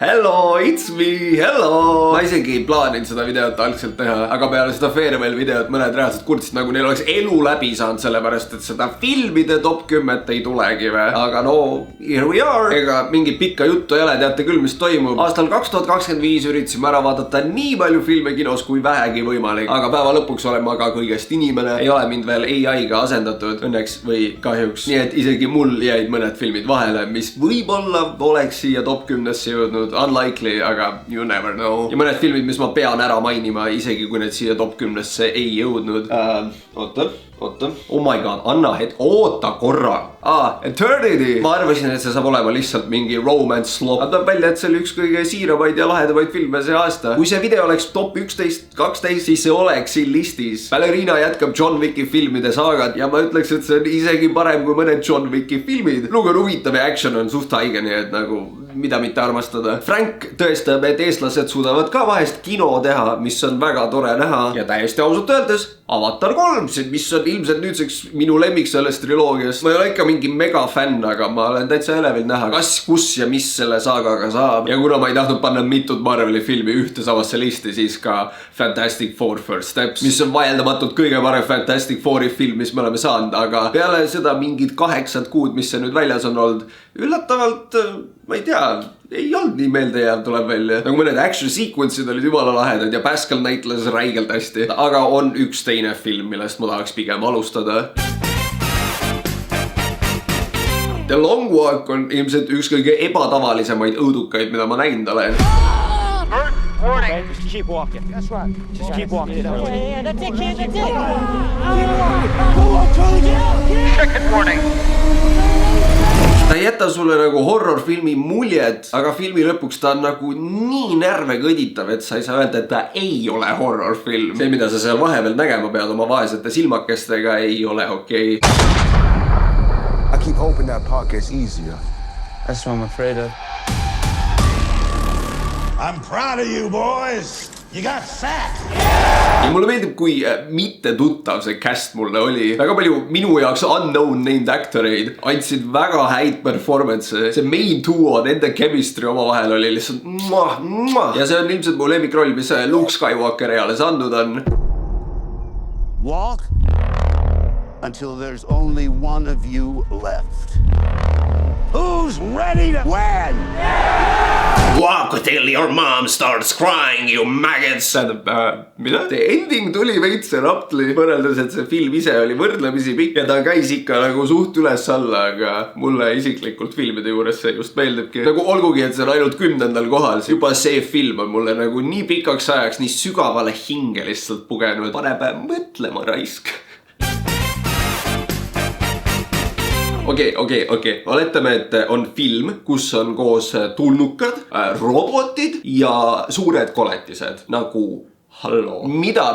Hello, it's me, hello! Ma isegi ei plaaninud seda videot algselt teha, aga peale seda farewell videot mõned reaalselt kurtsid nagu neil oleks elu läbi saanud, sellepärast et seda filmide top 10 ei tulegi või. Aga no, here we are. Ega mingit pikka juttu ei ole, teate küll, mis toimub. Aastal 2025 üritasime ära vaadata nii palju filme kinos kui vähegi võimalik. Aga päeva lõpuks olen ma ka kõigest inimene, ei ole mind veel AI-ga asendatud, õnneks või kahjuks. Nii et isegi mul jäid mõned filmid vahele, mis võib-olla oleks siia top 10-sse jõudnud. Unlikely, aga you never know. Ja mõned filmid, mis ma pean ära mainima, isegi kui need siia top 10-sse ei jõudnud. Oota. Oh my god, anna hetk, oota korra. Eternity. Ma arvasin, et see saab olema lihtsalt mingi romance slop. Tuleb välja, et see oli üks kõige siiramaid ja lahedamaid filme see aasta. Kui see video oleks top 11, 12, siis see oleks siin listis. Ballerina jätkab John Wicki filmide saagat ja ma ütleks, et see on isegi parem kui mõned John Wicki filmid. Lugu on huvitav ja action on suht haige, nii et nagu mida mitte armastada. Frank tõestab, et eestlased suudavad ka vahest kino teha, mis on väga tore näha. Ja täiesti ausalt öeldes, Avatar 3, mis on ilmselt nüüdseks minu lemmik sellest triloogiast. Ma ei ole ikka mingi mega fänn, aga ma olen täitsa elevil näha, kas, kus ja mis selle saagaga saab. Ja kuna ma ei tahtnud panna mitut Marveli filmi ühte samasse listi, siis ka Fantastic Four First Steps, mis on vaieldamatult kõige parem Fantastic Fouri film, mis me oleme saanud. Aga peale seda mingid 8 kuud, mis see nüüd väljas on olnud, üllatavalt, ma ei tea, ei olnud nii meeldejääv, tuleb välja. Nagu mõned action sequence'id olid jumala lahedad ja Pascal näitles räigelt hästi. Aga on üks teine film, millest ma tahaks pigem alustada. The Long Walk on ilmselt üks kõige ebatavalisemaid õudukaid, mida ma näinud olen. Okay, just keep walking. That's right. Just keep walking. Yeah, that's it, kid. That's it. Second warning. Ta ei jäta sulle nagu horrorfilmi muljet, aga filmi lõpuks ta on nagu nii närve kõditav, et sa ei saa öelda, et ta ei ole horrorfilm. See, mida sa seal vahepeal nägema pead oma vaesete silmakestega, ei ole okei. I keep hoping that part gets easier. That's what I'm afraid of. I'm proud of you, boys. You got fat. Ja mulle meeldib, kui mitte tuttav see cast mulle oli. Väga palju minu jaoks unknown named actoreid andsid väga häid performance. See main duo, nende chemistry oma vahel oli lihtsalt ja see on ilmselt mu lemmikroll, mis Luke Skywalker eales andnud on. Walk until there's only one of you left. Who's ready to win? Walk till your mom starts crying, you maggots. Mida? See ending tuli veits raptli, võrreldes, et see film ise oli võrdlemisi pikk ja ta käis ikka nagu suht üles alla, aga mulle isiklikult filmide juures see just meeldibki. Nagu olgugi, et see on ainult 10. kohal, juba see film on mulle nagu nii pikaks ajaks, nii sügavale hinge lihtsalt pugenud. Paneb mõtlema raisk. Okei. Oletame, et on film, kus on koos tulnukad, robotid ja suured koletised. Nagu, hallo. Mida?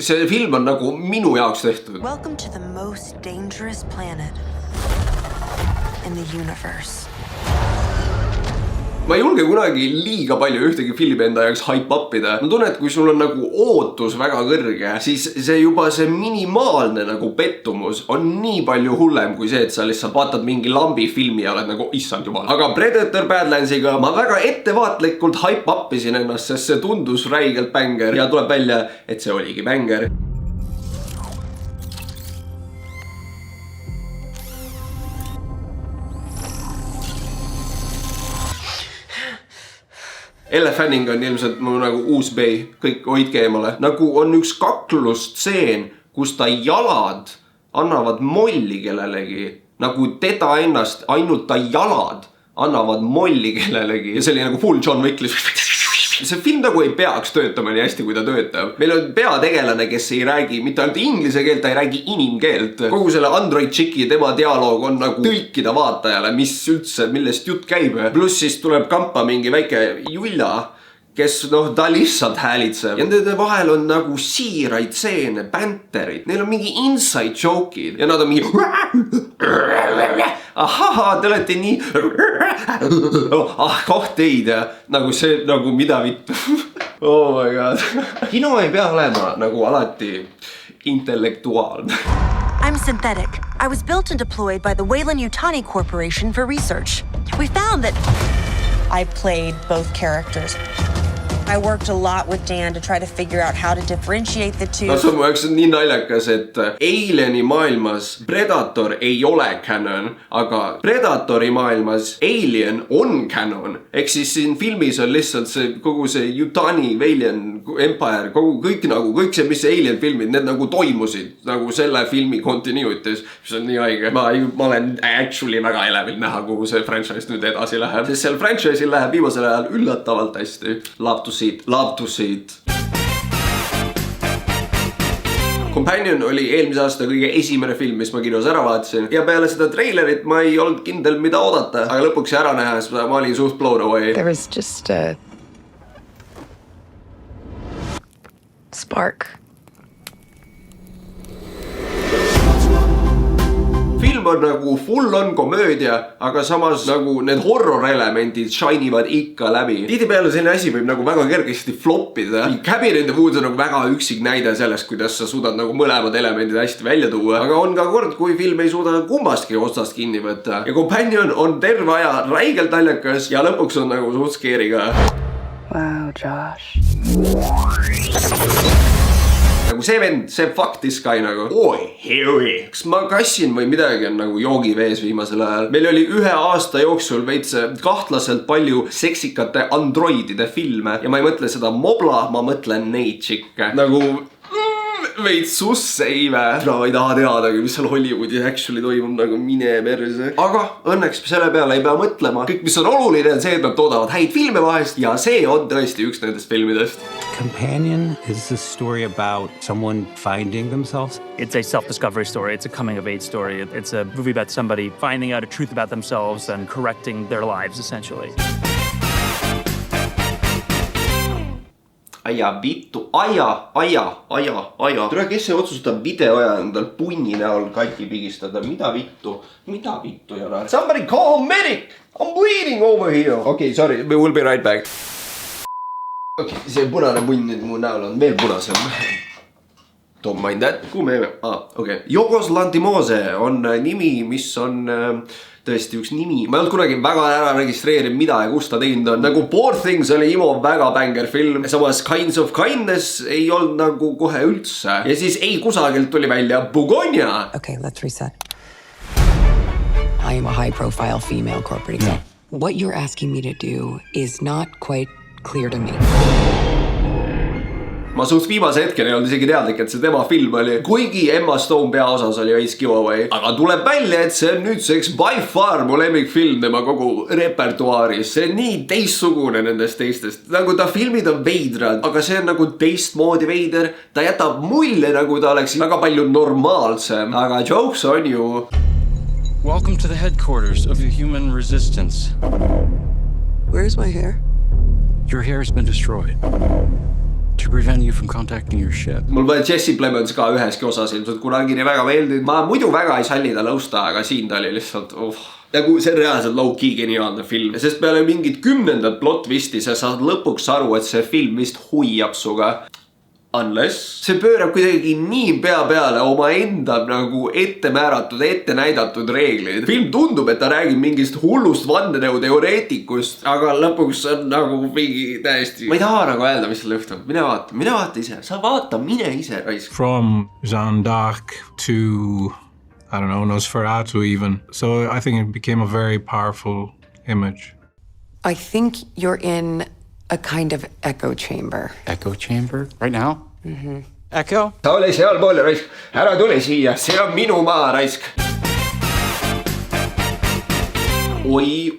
See film on nagu minu jaoks tehtud. Welcome to the most dangerous planet in the universe. Ma ei julge kunagi liiga palju ühtegi filmi enda jaoks hype upida. Ma tunnen, et kui sul on nagu ootus väga kõrge, siis see juba see minimaalne nagu pettumus on nii palju hullem kui see, et sa lihtsalt vaatad mingi lambi filmi ja oled nagu issand jumal. Aga Predator Badlandsiga ma väga ettevaatlikult hype uppisin ennast, sest see tundus räigelt bänger ja tuleb välja, et see oligi bänger. Elle Fanning on ilmselt mu nagu uus bay, kõik hoidke eemale. Nagu on üks kaklustseen, kus ta jalad annavad molli kellelegi. Nagu teda ennast, ainult ta jalad annavad molli kellelegi. Ja see oli nagu full John Wick. See film nagu ei peaks töötama nii hästi, kui ta töötab. Meil on peategelane, kes ei räägi mitte ainult inglise keelt, ta ei räägi inimkeelt. Kogu selle Android Chicki tema dialoog on nagu tõlkida vaatajale, mis üldse, millest jutt käib. Plus siis tuleb kampa mingi väike Julla, kes ta lihtsalt häälitseb. Ja nende vahel on nagu siiraid seene, banterid. Neil on mingi inside joke'id. Ja nad on mingi ahaha, te olete nii koht teid ja nagu see, nagu mida vittu. Oh my god. Kino ei pea olema nagu alati intellektuaalne. I'm synthetic. I was built and deployed by the Weyland-Yutani Corporation for research. We found that I played both characters. I worked a lot with Dan to try to figure out how to differentiate the two. No see on mu jaoks nii naljakas, et Alieni maailmas Predator ei ole canon, aga Predatori maailmas Alien on canon. Ehk siis siin filmis on lihtsalt see kogu see Yutani, Alien Empire, kõik see, mis Alien filmid, need nagu toimusid nagu selle filmi continuities, mis on nii haige. Ma olen actually väga elevil näha, kuhu see franchise nüüd edasi läheb. Sest seal franchise'il läheb viimasel ajal üllatavalt hästi. Love to see it. Companion oli eelmise aasta kõige esimene film, mis ma kinos ära vaatasin. Ja peale seda trailerit ma ei olnud kindel, mida oodata. Aga lõpuks ära nähes ma olin suht blown away. There was just a spark. Film on nagu full on komöödia, aga samas nagu need horror elemendid shine'ivad ikka läbi. Tihtipeale selline asi võib nagu väga kergesti floppida. Cabin in the Woods on nagu väga üksik näide sellest, kuidas sa suudad nagu mõlemad elemendid hästi välja tuua. Aga on ka kord, kui film ei suuda kumbastki otsast kinni võtta. Ja Companion on terve aja räigelt naljakas ja lõpuks on nagu suht scary ka. Wow, Josh. Nagu see vend, see fuck this guy nagu. Oi, heoi. Kas ma kassin või midagi on nagu joogivees viimasel ajal. Meil oli 1 aasta jooksul veits kahtlaselt palju seksikate androidide filme. Ja ma ei mõtle seda mobla, ma mõtlen neid tšikke. Nagu veits susseive. Ma ei taha teadagi, mis seal Hollywoodis actually toimub, nagu mine perse. Aga õnneks selle peale ei pea mõtlema. Kõik, mis on oluline, on see, et nad toodavad häid filme vahest. Ja see on tõesti üks nendest filmidest. Companion is a story about someone finding themselves. It's a self-discovery story. It's a coming-of-age story. It's a movie about somebody finding out a truth about themselves and correcting their lives, essentially. Aja vittu, aja. Tule, kes see otsustab videoja endal punni näol kati pigistada? Mida vittu jala? Somebody call medic! I'm bleeding over here! Okay, sorry, we will be right back. Okay, see punane punn nüüd mu näol on veel punasem. Don't mind that. Kuhu me jääme? Okay. Yorgos Lanthimose on nimi, mis on tõesti üks nimi. Ma ei olnud kunagi väga ära registreerinud, mida ja kus ta teinud on. Nagu Poor Things oli Imo väga banger film. Samas Kinds of Kindness ei olnud nagu kohe üldse. Ja siis ei kusagilt tuli välja Bugonia. Okay, let's reset. I am a high-profile female corporate exec. What you're asking me to do is not quite clear to me. Ma suht viimase hetkeni ei olnud isegi teadlik, et see tema film oli. Kuigi Emma Stone peaosas oli veits giveaway. Aga tuleb välja, et see on nüüdseks by far mu lemmikfilm tema kogu repertuaaris. See on nii teistsugune nendest teistest. Nagu ta filmid on veidrad, aga see on nagu teistmoodi veider. Ta jätab mulje, nagu ta oleks väga palju normaalsem. Aga jokes on ju. Welcome to the headquarters of the human resistance. Where's my hair? Your hair has been destroyed. To prevent you from contacting your ship. Mul pole Jesse Plemons ka üheski osas ilmselt kunagi nii väga meeldinud. Ma muidu väga ei salli ta lõusta, aga siin ta oli lihtsalt nagu see on reaalselt low-key geniaalne film. Sest peale mingit 10. plot twisti sa saad lõpuks aru, et see film vist huiab suga. Unless see pöörab kuidagi nii pea peale oma enda nagu ette määratud, ette näidatud reeglid. Film tundub, et ta räägib mingist hullust vandenõu teoreetikust, aga lõpuks on nagu mingi täiesti. Ma ei taha nagu öelda, mis seal juhtub. Mine vaata ise. Sa vaata, mine ise, raisk. From Jeanne d'Arc to, I don't know, Nosferatu even. So I think it became a very powerful image. I think you're in a kind of echo chamber. Echo chamber? Right now? Mm-hmm. Echo? Ta oli seal poole, raisk. Ära tule siia. See on minu maa, raisk. Oi.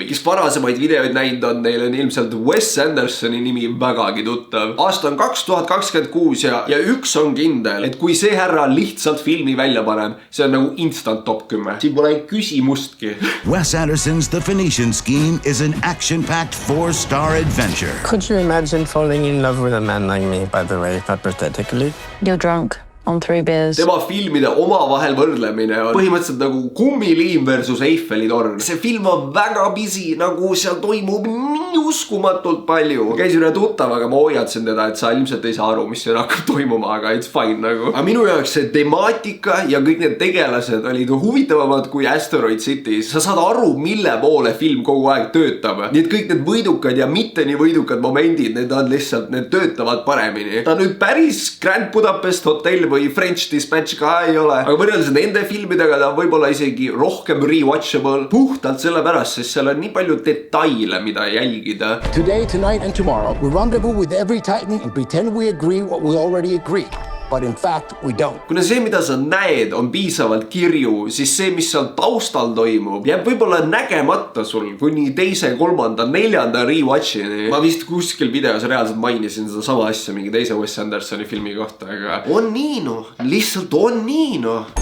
Kes varasemaid videoid näinud on, neil on ilmselt Wes Andersoni nimi vägagi tuttav. Aasta on 2026 ja üks on kindel, et kui see härra lihtsalt filmi välja paneb, see on nagu instant top 10. Siin pole küsimustki. Wes Anderson's The Phoenician Scheme is an action-packed 4-star adventure. Could you imagine falling in love with a man like me, by the way, hypothetically? You're drunk. On 3 beers. Tema filmide omavahel võrdlemine on põhimõtteliselt nagu Kummiliim versus Eiffeli torn. See film on väga busy, nagu seal toimub nii uskumatult palju. Käisin ühe tuttavaga, ma hoiatasin teda, et sa ilmselt ei saa aru, mis siin hakkab toimuma, aga it's fine nagu. Aga minu jaoks see temaatika ja kõik need tegelased olid huvitavamad kui Asteroid City. Sa saad aru, mille poole film kogu aeg töötab. Nii et kõik need võidukad ja mitte nii võidukad momendid, need on lihtsalt, need töötavad paremini. Ta nüüd päris Grand Budapest Hotel või French Dispatch ka ei ole, aga võrreldes nende filmidega ta võib-olla isegi rohkem rewatchable puhtalt sellepärast, sest seal on nii palju detaile, mida jälgida. Today, tonight, and tomorrow, we rendezvous with every Titan and pretend we agree what we already agreed. But in fact, we don't. Kuna see, mida sa näed, on piisavalt kirju, siis see, mis seal taustal toimub, jääb võib-olla nägemata sul kuni 2., 3., 4. rewatchini. Ma vist kuskil videos reaalselt mainisin seda sama asja mingi teise Wes Andersoni filmi kohta, aga on nii noh, lihtsalt on nii noh.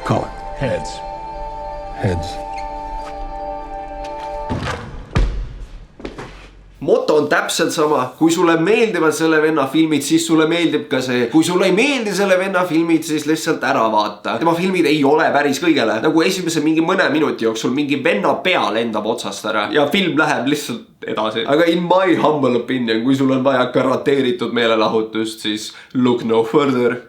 Call it. Heads. Heads. Moto on täpselt sama, kui sulle meeldivad selle venna filmid, siis sulle meeldib ka see. Kui sulle ei meeldi selle venna filmid, siis lihtsalt ära vaata. Tema filmid ei ole päris kõigele. Nagu esimese mingi mõne minuti jooksul mingi venna pea lendab otsast ära ja film läheb lihtsalt edasi. Aga in my humble opinion, kui sul on vaja garanteeritud meelelahutust, siis look no further.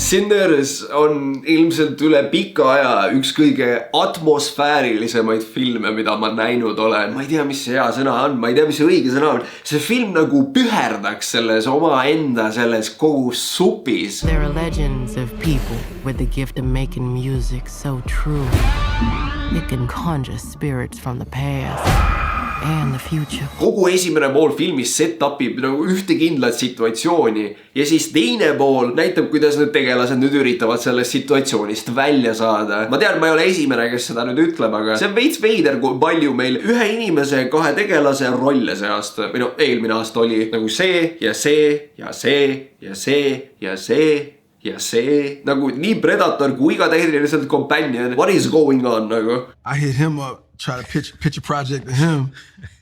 Sinners on ilmselt üle pika aja üks kõige atmosfäärilisemaid filme, mida ma näinud olen. Ma ei tea, mis see hea sõna on, ma ei tea, mis see õige sõna on. See film nagu püherdaks selles oma enda selles kogu supis. There are legends of people with the gift of making music so true. It can conjure spirits from the past. And the future. Kogu esimene pool filmis set-upib nagu ühte kindlat situatsiooni ja siis teine pool näitab, kuidas need tegelased nüüd üritavad sellest situatsioonist välja saada. Ma tean, ma ei ole esimene, kes seda nüüd ütleb, aga see on veits veider, kui palju meil ühe inimese 2 tegelase rolle see aasta, või no eelmine aasta oli nagu see ja see ja see ja see ja see ja see, nagu nii Predator kui ka tehniliselt Companion. What is going on nagu? I hit him up, try to pitch a project to him.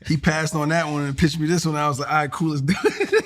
He passed on that one and pitched me this one. I was like, all right, cool, let's do it.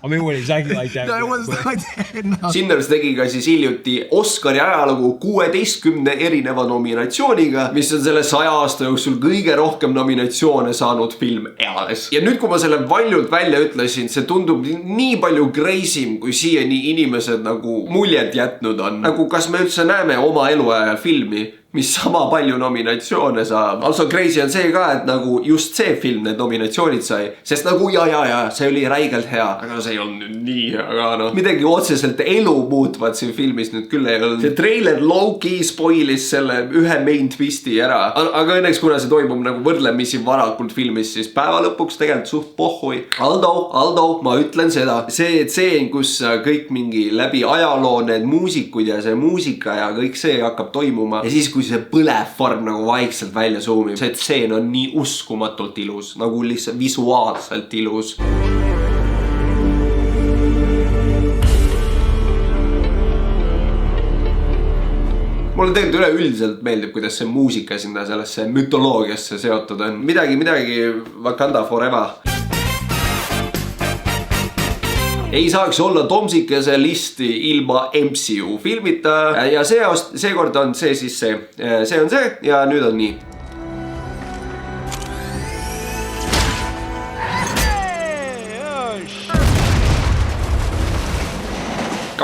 I mean, what exactly like that? No, it wasn't like that, no. Sinners tegi ka siis hiljuti Oscari ajalugu 16 erineva nominatsiooniga, mis on selle 100 aasta jooksul kõige rohkem nominatsioone saanud film eales. Ja nüüd, kui ma selle valjult välja ütlesin, see tundub nii palju crazy'm, kui siiani inimesed nagu muljet jätnud on. Nagu kas me üldse näeme oma eluajal filmi, mis sama palju nominatsioone saab. Also crazy on see ka, et nagu just see film need nominatsioonid sai, sest nagu ja, see oli räigelt hea, aga see ei olnud nüüd nii hea, aga noh, midagi otseselt elu muutvad siin filmis nüüd küll ei olnud. See trailer low-key spoilis selle ühe main twisti ära, aga õnneks kuna see toimub nagu võrdlemisi varakult filmis, siis päeva lõpuks tegelikult suht pohhui. Aldo, ma ütlen seda, see tseen, kus kõik mingi läbi ajaloo need muusikud ja see muusika ja kõik see hakkab toimuma ja siis kui see põlevfarm nagu vaikselt välja zoomib. See tseen on nii uskumatult ilus, nagu lihtsalt visuaalselt ilus. Mulle tegelikult üleüldiselt meeldib, kuidas see muusika sinna sellesse mütoloogiasse seotud on. Midagi Wakanda Forever. Ei saaks olla Tomsikese listi ilma MCU filmita ja seekord on see siis see on see ja nüüd on nii.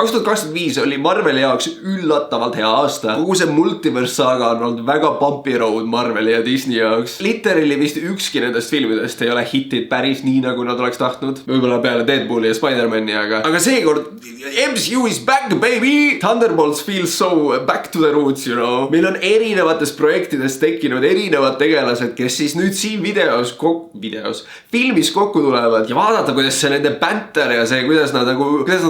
2025 oli Marveli jaoks üllatavalt hea aasta. Kogu see multiverse saaga on olnud väga bumpy road Marveli ja Disney jaoks. Literally vist ükski nendest filmidest ei ole hitid päris nii, nagu nad oleks tahtnud. Võib-olla peale Deadpooli ja Spider-Mani, aga seekord MCU is back, baby! Thunderbolts feels so back to the roots, you know. Meil on erinevatest projektidest tekkinud erinevad tegelased, kes siis nüüd siin filmis kokku tulevad ja vaadata, kuidas see nende banter ja see, kuidas nad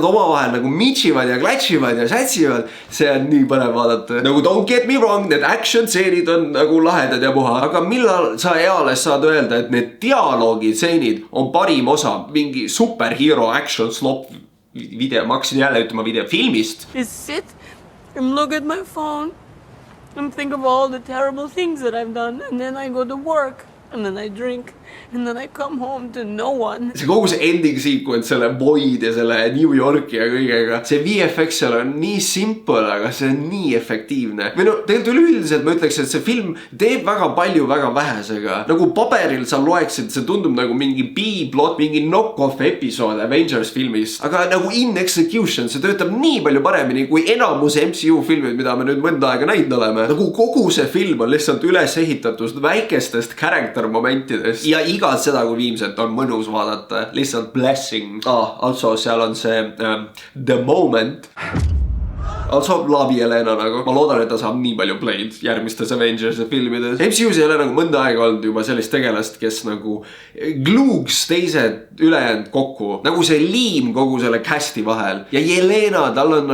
omavahel nagu mitsivad ja klatšivad ja sätsivad, see on nii põnev vaadata. Nagu don't get me wrong, need action stseenid on nagu lahedad ja puha, aga millal sa eales saad öelda, et need dialoogi stseenid on parim osa mingi superhero action slop video, ma hakkasin jälle ütlema videofilmist. Just sit and look at my phone and think of all the terrible things that I've done and then I go to work and then I drink, and then I come home to no one. See kogu see ending sequence, selle Void ja selle New Yorki ja kõigega. See VFX seal on nii simple, aga see on nii efektiivne. Või no, tegelikult üleüldiselt ma ütleks, et see film teeb väga palju väga vähesega. Nagu paberil sa loeksid, see tundub nagu mingi B-plot, mingi knock-off episood Avengers filmis. Aga nagu in execution, see töötab nii palju paremini kui enamus MCU filmid, mida me nüüd mõnda aega näinud oleme. Nagu kogu see film on lihtsalt üles ehitatud väikestest character momentidest ja igat seda, kui viimselt on mõnus vaadata. Lihtsalt blessing. Also seal on see The Moment. Also Lavi Helena nagu. Ma loodan, et ta saab nii palju played järgmistes Avengers filmides. MCU's ei ole nagu mõnda aega olnud juba sellist tegelast, kes nagu gluuks teised ülejäänud kokku. Nagu see liim kogu selle casti vahel. Ja Helena, tal on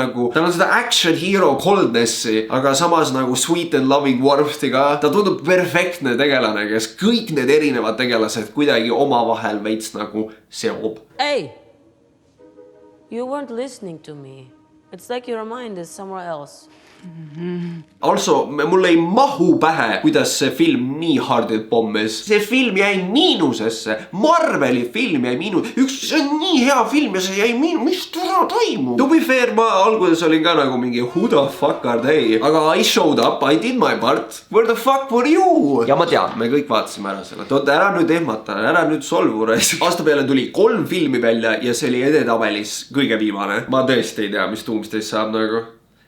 seda action hero coldnessi, aga samas nagu sweet and loving warmth'i ka. Ta tundub perfektne tegelane, kes kõik need erinevad tegelased kuidagi omavahel veits nagu seob. Hey! You weren't listening to me. It's like your mind is somewhere else. Also, mulle ei mahu pähe, kuidas see film nii hardilt pommis. See film jäi miinusesse. Marveli film jäi see on nii hea film ja see jäi mis täna toimub? To be fair, ma alguses olin ka nagu mingi who the fuck are they? Aga I showed up, I did my part. Where the fuck were you? Ja ma tean, me kõik vaatasime ära selle. Oota, ära nüüd ehmata, ära nüüd solvu. Aasta peale tuli 3 filmi välja ja see oli edetabelis kõige viimane. Ma tõesti ei tea, mis Doomsday's saab nagu.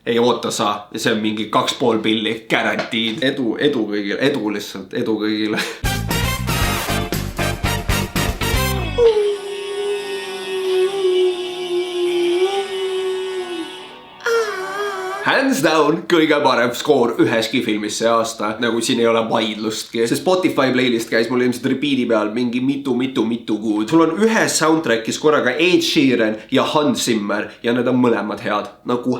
Ei oota sa, see on mingi 2,5 pilli, guaranteed. Edu kõigile, edu lihtsalt, edu kõigile. Hands down, kõige parem skoor üheski filmis see aasta, nagu siin ei ole vaidlustki. See Spotify playlist käis mul ilmselt repeat'i peal mingi mitu kuud. Sul on ühes soundtrackis korraga Ed Sheeran ja Hans Zimmer ja need on mõlemad head. Nagu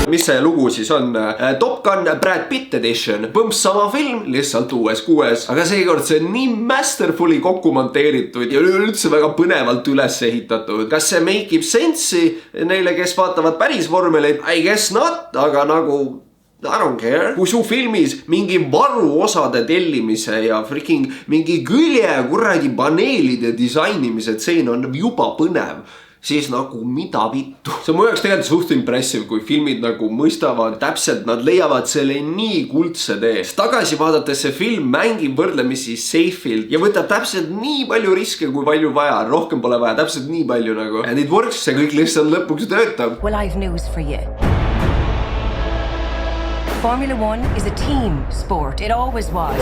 mis see lugu siis on? Top Gun Brad Pitt edition. Põmps sama film, lihtsalt uues kuues. Aga seekord see on nii masterfully kokku monteeritud ja üldse väga põnevalt üles ehitatud. Kas see make ib sense'i neile, kes vaatavad päris vormelit? I guess not, aga nagu I don't care. Kui su filmis mingi varuosade tellimise ja freaking mingi külje kuradi paneelide disainimise tseen on juba põnev, siis nagu mida vittu. See on mu jaoks tegelikult suht impressive, kui filmid nagu mõistavad täpselt, nad leiavad selle nii kuldse tee. Tagasi vaadates see film mängib võrdlemisi safe'ilt ja võtab täpselt nii palju riske, kui palju vaja. Rohkem pole vaja, täpselt nii palju nagu. And it works, see kõik lihtsalt lõpuks töötab. Well, I've news for you. Formula 1 is a team sport. It always was.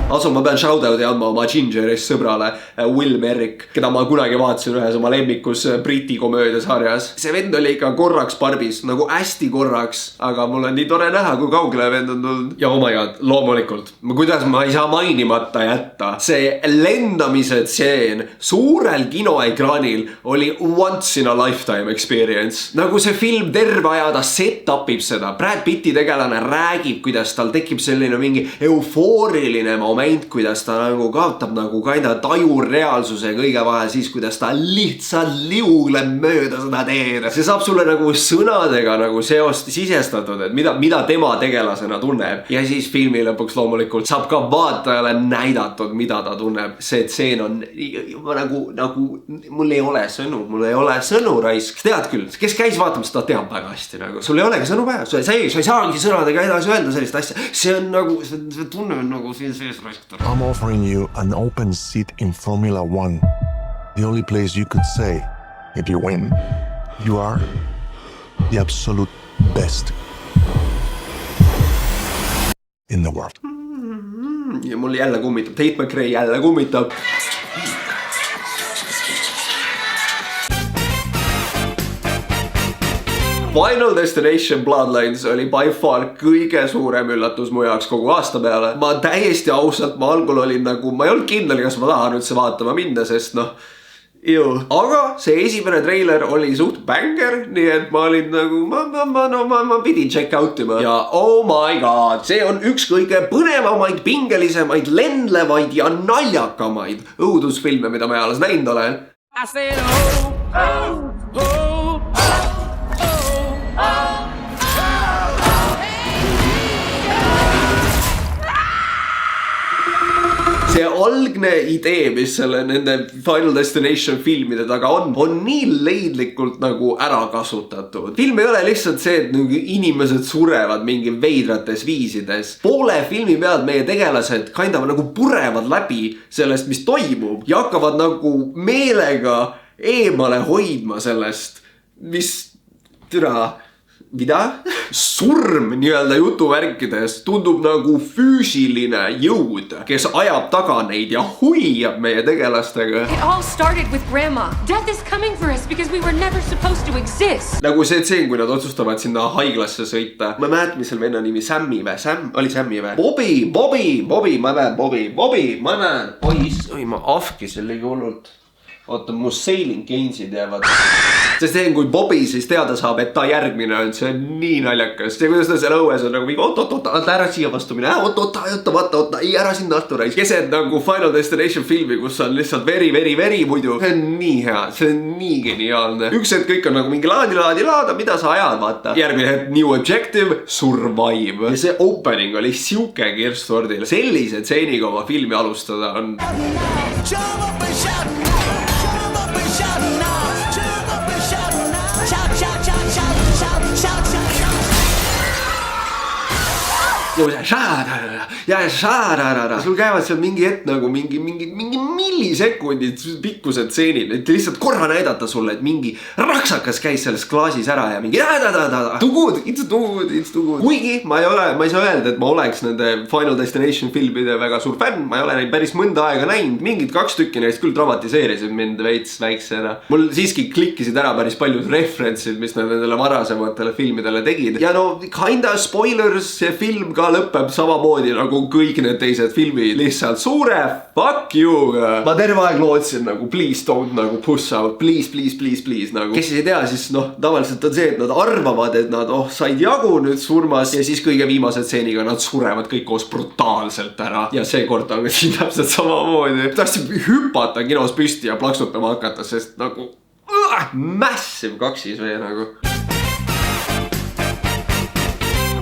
Also ma pean shoutouti andma oma Gingerist sõbrale Will Merrick, keda ma kunagi vaatasin ühes oma lemmikus Briti komöödiasarjas. See vend oli ikka korraks parbis, nagu hästi korraks, aga mul on nii tore näha, kui kaugele vend on tulnud. Ja oh my god, loomulikult, kuidas ma ei saa mainimata jätta. See lendamise tseen suurel kinoekraanil oli once in a lifetime experience. Nagu see film terve aja ta set-upib seda. Brad Pitti tegelane räägib, kuidas tal tekib selline mingi eufooriline moment, kuidas ta nagu kaotab nagu kaida tajur reaalsuse kõige vahel siis, kuidas ta lihtsalt liugleb mööda seda teed. See saab sulle nagu sõnadega nagu seost sisestatud, et mida tema tegelasena tunneb. Ja siis filmi lõpuks loomulikult saab ka vaatajale näidatud, mida ta tunneb. See tseen on nagu mul ei ole sõnu raisk. Tead küll, kes käis vaatamas, ta teab väga hästi nagu. Sul ei olegi sõnu pähe, sa ei saagi sõnadega edasi öelda sellist asja. See on nagu, see tunne on nagu siin sees. I'm offering you an open seat in Formula 1. The only place you could say, if you win, you are the absolute best in the world. Ja mul jälle kummitab, Tate McRae jälle kummitab. Final Destination Bloodlines oli by far kõige suurem üllatus mu jaoks kogu aasta peale. Ma täiesti ausalt, ma algul olin nagu, ma ei olnud kindel, kas ma tahan üldse vaatama minna, sest noh, aga see esimene treiler oli suht bänger, nii et ma olin nagu, ma pidin check out ima ja oh my god, see on üks kõige põnevamaid, pingelisemaid, lendlevaid ja naljakamaid õudusfilme, mida ma alles näinud olen. I said, see algne idee, mis selle nende Final Destination filmide taga on nii leidlikult nagu ära kasutatud. Film ei ole lihtsalt see, et nagu inimesed surevad mingi veidrates viisides. Poole filmi pealt meie tegelased nagu purevad läbi sellest, mis toimub ja hakkavad nagu meelega eemale hoidma sellest, mis mida? Surm nii-öelda jutuvärkides tundub nagu füüsiline jõud, kes ajab taga neid ja hoiab meie tegelastega. It all started with grandma. Death is coming for us because we were never supposed to exist. Nagu see tseen, kui nad otsustavad sinna haiglasse sõita. Ma mäletan, mis seal venna nimi Sammi või? Oli Sammi või? Bobby, ma näen poiss. Oi, ma afkisin liiga hullult. Oota, mu sailing gainsid jäävad. See see, kui Bobby siis teada saab, et ta järgmine on, see on nii naljakas. See, kuidas ta seal õues on nagu mingi, oot, ära siia vastu mine. Oota, ei ära sinna altu rais. Keset nagu Final Destination filmi, kus on lihtsalt veri muidu. See on nii hea, see on nii geniaalne. Üks hetk kõik on nagu mingi laada, mida sa ajad, vaata. Järgmine hetk, new objective, survive. Ja see opening oli siuke kirstordil. Sellise tseeniga oma filmi alustada on... sul käivad seal mingi hetk nagu mingi millisekundid pikkused tseenid, et lihtsalt korra näidata sulle, et mingi raksakas käis selles klaasis ära ja mingi it's too good. Kuigi ma ei saa öelda, et ma oleks nende Final Destination filmide väga suur fänn, ma ei ole neid päris mõnda aega näinud, mingid 2 tükki neist küll dramatiseerisid mind veits väiksena. Mul siiski klikkisid ära päris paljud referentsid, mis nad nendele varasematele filmidele tegid ja no kinda spoilers, see film ka lõpeb samamoodi nagu kõik need teised filmid, lihtsalt suure fuck you. Ma terve aeg lootsin nagu please don't nagu push out, please nagu. Kes ei tea, siis noh, tavaliselt on see, et nad arvavad, et nad said jagu nüüd surmas ja siis kõige viimase tseeniga nad surevad kõik koos brutaalselt ära ja seekord on ka siin täpselt samamoodi. Tahtsin hüpata kinos püsti ja plaksutama hakata, sest nagu massive kaksis või nagu.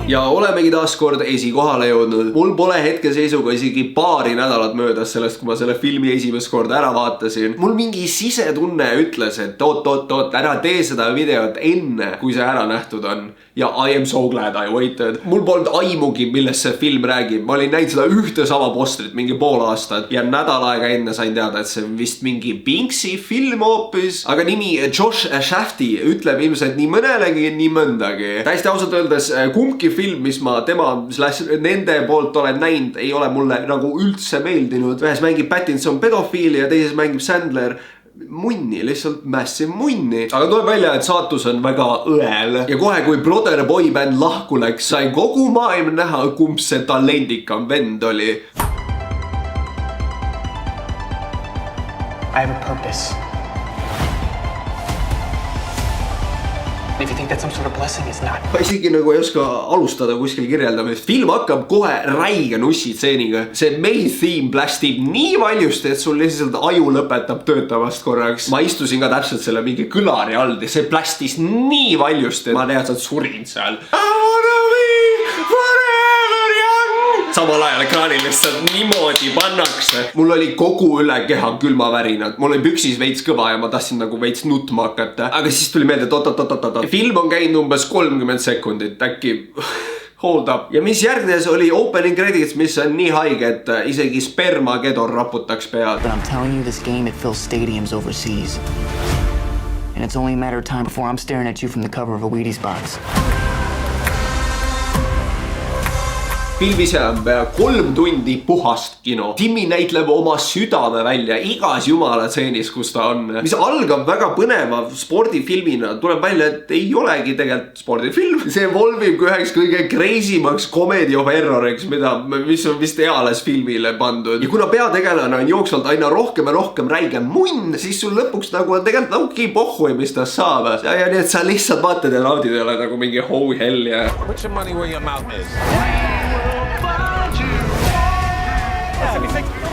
Ja olemegi taas kord esikohale jõudnud. Mul pole hetkeseisuga isegi paari nädalat möödas sellest, kui ma selle filmi esimest korda ära vaatasin. Mul mingi sisetunne ütles, et oot, ära tee seda videot enne, kui see ära nähtud on. Ja I am so glad I waited. Mul polnud aimugi, millest see film räägib. Ma olin näinud seda ühte sama postrit mingi pool aastat ja nädal aega enne sain teada, et see on vist mingi Binksi film hoopis. Aga nimi Josh Shafty ütleb ilmselt nii mõnelegi, nii mõndagi. Täiesti ausalt öeldes kumbki film, mis ma nende poolt olen näinud, ei ole mulle nagu üldse meeldinud. Ühes mängib Pattinson pedofiili ja teises mängib Sandler munni, lihtsalt massive munni. Aga tuleb välja, et saatus on väga õel. Ja kohe, kui Brother Boy bänd lahku läks, sai kogu maailm näha, kumb see talendikam vend oli. I have a purpose. If you think that's some sort of blessing, it's not. Ma isegi nagu ei oska alustada kuskil kirjeldamist. Film hakkab kohe räige nussi tseeniga. See main theme blästib nii valjusti, et sul lihtsalt aju lõpetab töötamast korraks. Ma istusin ka täpselt selle mingi kõlari all ja see blästis nii valjusti, et ma teadselt surin seal. Samal ajal ekraanil lihtsalt niimoodi pannakse. Mul oli kogu üle keha külmavärinad. Mul oli püksis veits kõva ja ma tahtsin nagu veits nutma hakata. Aga siis tuli meelde, et oot. Film on käinud umbes 30 sekundit, äkki hold up. Ja mis järgnes oli opening credits, mis on nii haige, et isegi Spermagedon raputaks pead. But I'm telling you, this game, it fills stadiums overseas. And it's only a matter of time before I'm staring at you from the cover of a Wheaties box. filmis on pea 3 tundi puhast kino. Timmi näitleb oma südame välja igas jumala tseenis, kus ta on. Mis algab väga põneva spordifilmina. Tuleb välja, et ei olegi tegelikult spordifilm. See volvib üheks kõige crazymaks comedy of erroriks, mis on vist eales filmile pandud. Ja kuna peategelane on jooksvalt aina rohkem ja rohkem räige munn, siis sul lõpuks nagu on tegelikult okei pohhui, mis ta saab. Ja nii, et sa lihtsalt vaatad ja naudid ei ole nagu mingi oh hell yeah. Put your money where your mouth is.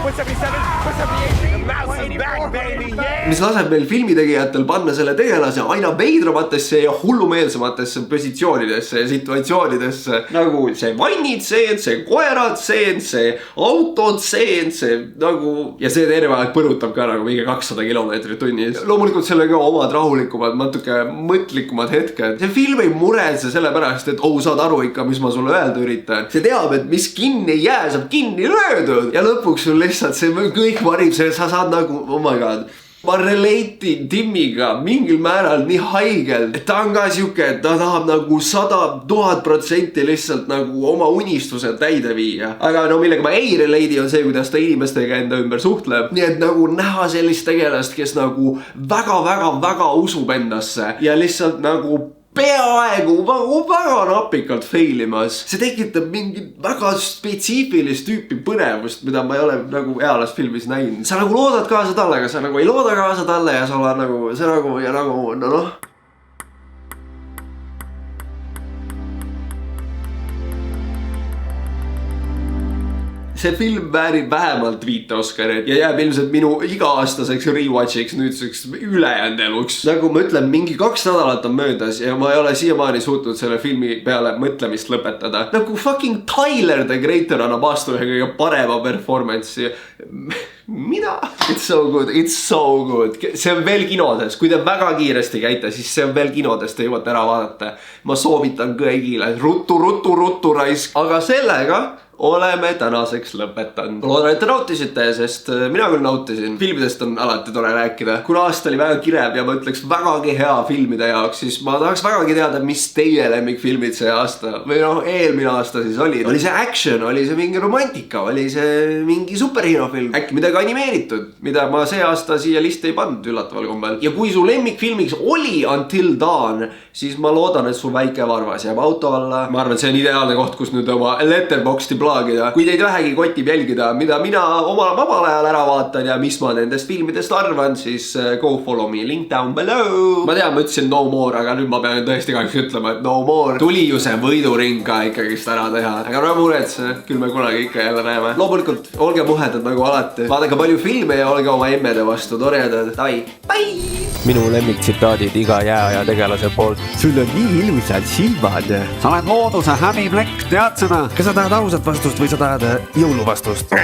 177, 178, the mouse is back, baby, yeah! Mis laseb meil filmitegijatel panna selle tegelase aina veidramatesse ja hullumeelsematesse positsioonidesse ja situatsioonidesse. Nagu see vannitseen, see koeratseen, see autotseen, see nagu... Ja see terve aeg põrutab ka nagu mingi 200 kilomeetrit tunnis. Loomulikult sellega omad rahulikumad, natuke mõtlikumad hetked. See film ei muretse selle pärast, et saad aru ikka, mis ma sulle öelda üritan. See teab, et mis kinni ei jää, saab kinni löödud. Ja lõpuks sul lihtsalt see kõik varib, sa saad nagu, oh my god. Ma relate'in Timmiga mingil määral nii haigelt, et ta on ka siuke, et ta tahab nagu 100,000% lihtsalt nagu oma unistuse täide viia. Aga no millega ma ei relate'i on see, kuidas ta inimestega enda ümber suhtleb. Nii et nagu näha sellist tegelast, kes nagu väga usub endasse ja lihtsalt nagu peaaegu väga napikalt failimas. See tekitab mingi väga spetsiifilist tüüpi põnevust, mida ma ei ole nagu eales filmis näinud. Sa nagu loodad kaasa talle, aga sa nagu ei looda kaasa talle ja sa oled nagu, see nagu, ja nagu, noh. See film väärib vähemalt 5 Oscarit ja jääb ilmselt minu iga-aastaseks rewatchiks nüüdseks ülejäänud eluks. Nagu ma ütlen, mingi 2 nädalat on möödas ja ma ei ole siiamaani suutnud selle filmi peale mõtlemist lõpetada. Nagu fucking Tyler the Creator annab vastu ühe kõige parema performance'i. Mida? It's so good, it's so good. See on veel kinodes, kui te väga kiiresti käite, siis see on veel kinodes, te jõuate ära vaadata. Ma soovitan kõigile, ruttu raisk. Aga sellega oleme tänaseks lõpetanud. Loodan, et te nautisite, sest mina küll nautisin. Filmidest on alati tore rääkida. Kuna aasta oli väga kirev ja ma ütleks vägagi hea filmide jaoks, siis ma tahaks vägagi teada, mis teie lemmikfilmid see aasta või noh, eelmine aasta siis oli. Oli see action, oli see mingi romantika, oli see mingi superheerofilm, äkki midagi animeeritud, mida ma see aasta siia listi ei pannud üllataval kombel. Ja kui su lemmikfilmiks oli Until Dawn, siis ma loodan, et sul väike varvas jääb auto alla. Ma arvan, et see on ideaalne koht, kus nüüd oma Letterboxdi plaagida. Kui teid vähegi kotib jälgida, mida mina oma vabal ajal ära vaatan ja mis ma nendest filmidest arvan, siis go follow me, link down below. Ma tean, ma ütlesin no more, aga nüüd ma pean tõesti kahjuks ütlema, et no more. Tuli ju see võiduring ka ikkagist ära teha. Aga no muretse, küll me kunagi ikka jälle näeme. Loomulikult, olge muhedad nagu alati. Vaadake palju filme ja olge oma emmede vastu toredad. Bye! Minu lemmiktsitaadid iga jääaja tegelase poolt. Sul on nii ilusad silmad. Sa oled looduse häbiplekk, tead seda? Kas sa tahad ausat vastust või sa tahad jõuluvastust?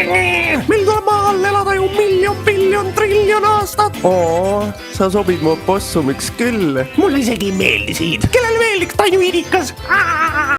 Meil tuleb maal elada ju miljon, triljon aastat. Sa sobid mu possumiks küll. Mulle isegi meeldisid. Kellel meeldiks, ta on ju irikas.